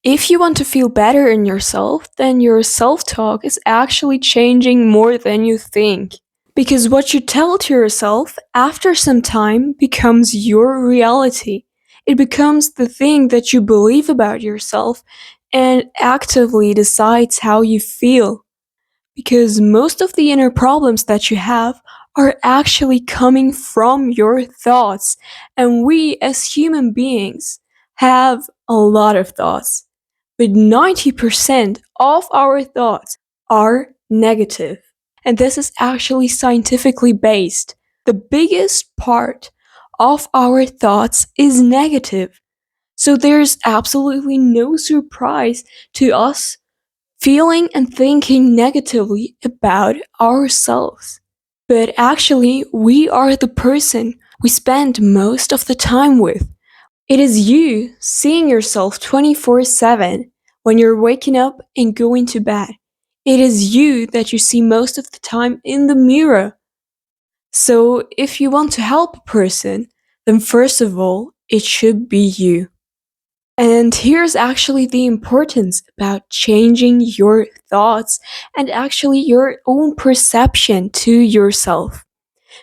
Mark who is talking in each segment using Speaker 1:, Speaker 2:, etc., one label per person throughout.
Speaker 1: If you want to feel better in yourself, then your self talk is actually changing more than you think. Because what you tell to yourself after some time becomes your reality. It becomes the thing that you believe about yourself and actively decides how you feel. Because most of the inner problems that you have are actually coming from your thoughts. And we as human beings have a lot of thoughts. But 90% of our thoughts are negative. And this is actually scientifically based. The biggest part of our thoughts is negative. So there's absolutely no surprise to us feeling and thinking negatively about ourselves. But actually, we are the person we spend most of the time with. It is you seeing yourself 24/7 when you're waking up and going to bed. It is you that you see most of the time in the mirror. So if you want to help a person, then first of all, it should be you. And here's actually the importance about changing your thoughts and actually your own perception to yourself.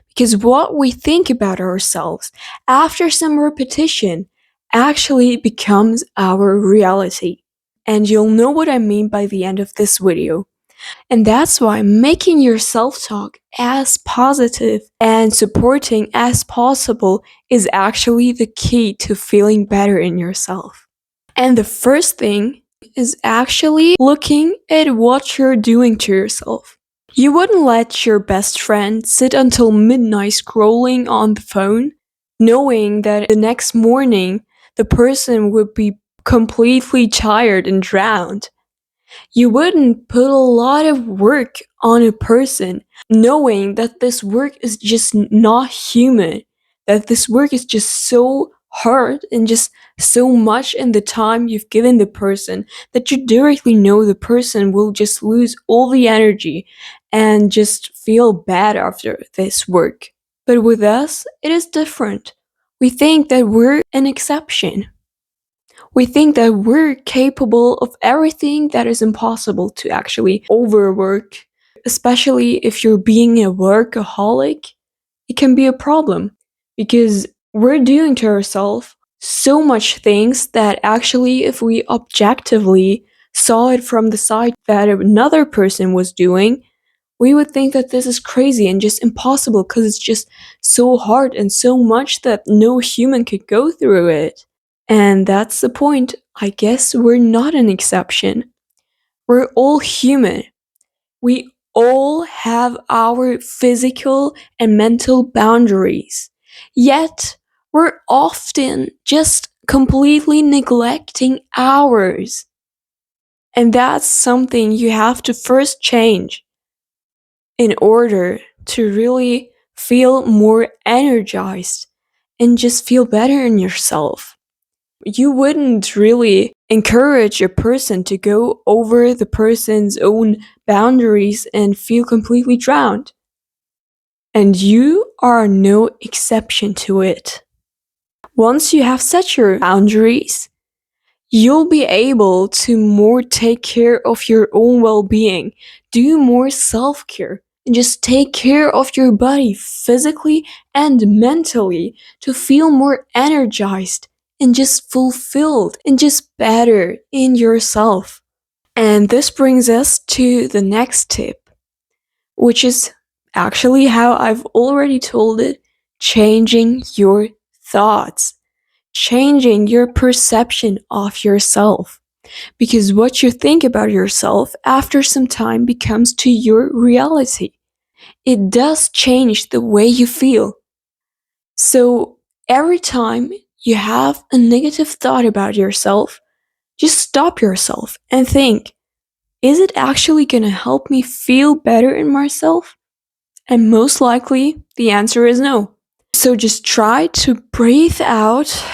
Speaker 1: Because what we think about ourselves after some repetition actually becomes our reality. And you'll know what I mean by the end of this video. And that's why making your self talk as positive and supporting as possible is actually the key to feeling better in yourself. And the first thing is actually looking at what you're doing to yourself. You wouldn't let your best friend sit until midnight scrolling on the phone, knowing that the next morning the person would be completely tired and drowned. You wouldn't put a lot of work on a person, knowing that this work is just not human, that this work is just so hard and just so much in the time you've given the person that you directly know the person will just lose all the energy and just feel bad after this work. But with us, it is different. We think that we're an exception. We think that we're capable of everything that is impossible to actually overwork. Especially if you're being a workaholic, it can be a problem because we're doing to ourselves so much things that actually, if we objectively saw it from the side that another person was doing, we would think that this is crazy and just impossible because it's just so hard and so much that no human could go through it. And that's the point. I guess we're not an exception. We're all human. We all have our physical and mental boundaries. Yet, we're often just completely neglecting ours. And that's something you have to first change in order to really feel more energized and just feel better in yourself. You wouldn't really encourage a person to go over the person's own boundaries and feel completely drowned. And you are no exception to it. Once you have set your boundaries, you'll be able to more take care of your own well-being, do more self-care, and just take care of your body physically and mentally to feel more energized and just fulfilled and just better in yourself. And this brings us to the next tip, which is actually how I've already told it, changing your thoughts, changing your perception of yourself. Because what you think about yourself after some time becomes to your reality. It does change the way you feel. So every time you have a negative thought about yourself, just stop yourself and think, is it actually going to help me feel better in myself? And most likely, the answer is no. So just try to breathe out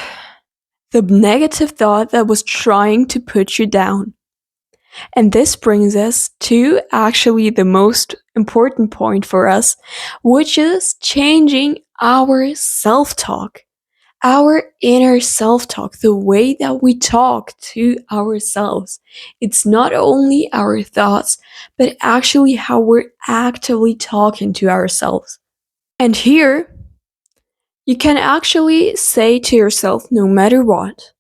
Speaker 1: the negative thought that was trying to put you down. And this brings us to actually the most important point for us, which is changing our self-talk. Our inner self talk, the way that we talk to ourselves, it's not only our thoughts, but actually how we're actively talking to ourselves. And here, you can actually say to yourself, no matter what,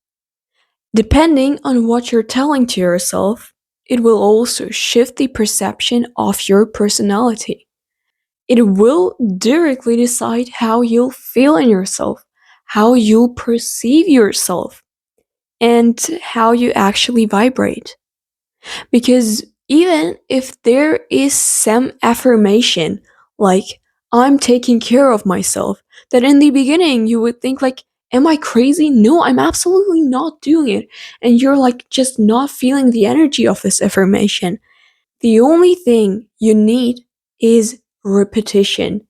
Speaker 1: depending on what you're telling to yourself, it will also shift the perception of your personality. It will directly decide how you'll feel in yourself, how you'll perceive yourself, and how you actually vibrate. Because even if there is some affirmation, like, I'm taking care of myself, that in the beginning you would think like, am I crazy? No, I'm absolutely not doing it. And you're like just not feeling the energy of this affirmation. The only thing you need is repetition.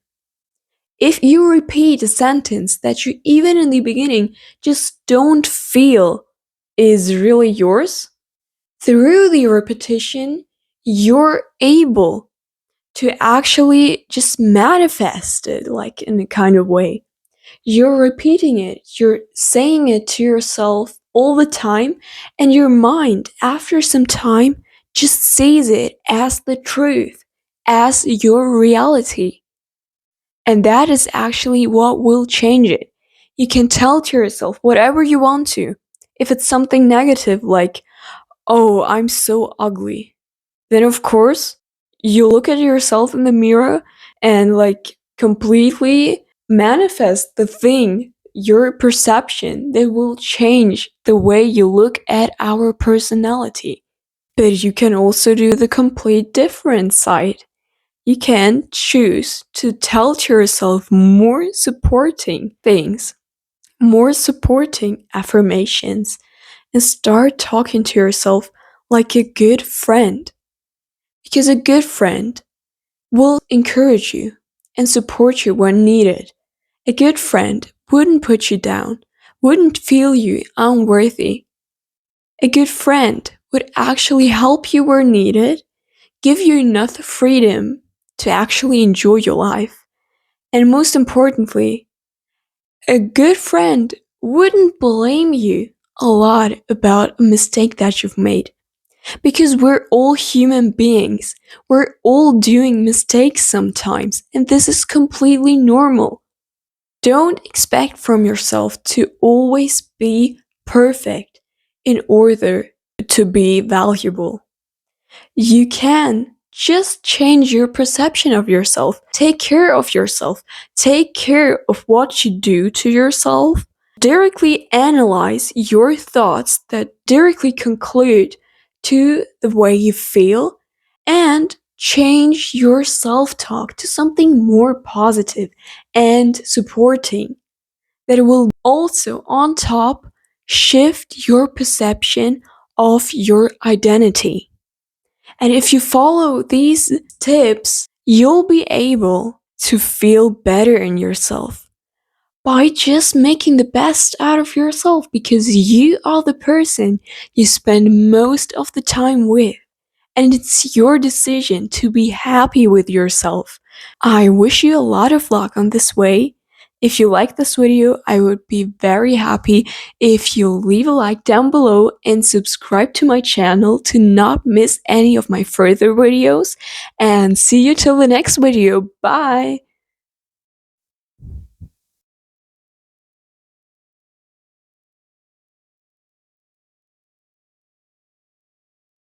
Speaker 1: If you repeat a sentence that you even in the beginning just don't feel is really yours, through the repetition, you're able to actually just manifest it like in a kind of way. You're repeating it, you're saying it to yourself all the time, and your mind, after some time, just sees it as the truth, as your reality. And that is actually what will change it. You can tell to yourself whatever you want to. If it's something negative, like, oh, I'm so ugly, then of course you look at yourself in the mirror and like completely manifest the thing, your perception that will change the way you look at our personality. But you can also do the complete different side. You can choose to tell to yourself more supporting things, more supporting affirmations, and start talking to yourself like a good friend. Because a good friend will encourage you and support you when needed. A good friend wouldn't put you down, wouldn't feel you unworthy. A good friend would actually help you where needed, give you enough freedom to actually enjoy your life. And most importantly, a good friend wouldn't blame you a lot about a mistake that you've made. Because we're all human beings. We're all doing mistakes sometimes, and this is completely normal. Don't expect from yourself to always be perfect in order to be valuable. You can just change your perception of yourself. Take care of yourself. Take care of what you do to yourself. Directly analyze your thoughts that directly conclude to the way you feel, and change your self talk to something more positive and supporting that will also, on top, shift your perception of your identity. And if you follow these tips, you'll be able to feel better in yourself by just making the best out of yourself, because you are the person you spend most of the time with. And it's your decision to be happy with yourself. I wish you a lot of luck on this way. If you like this video, I would be very happy if you leave a like down below and subscribe to my channel to not miss any of my further videos. And see you till the next video. Bye!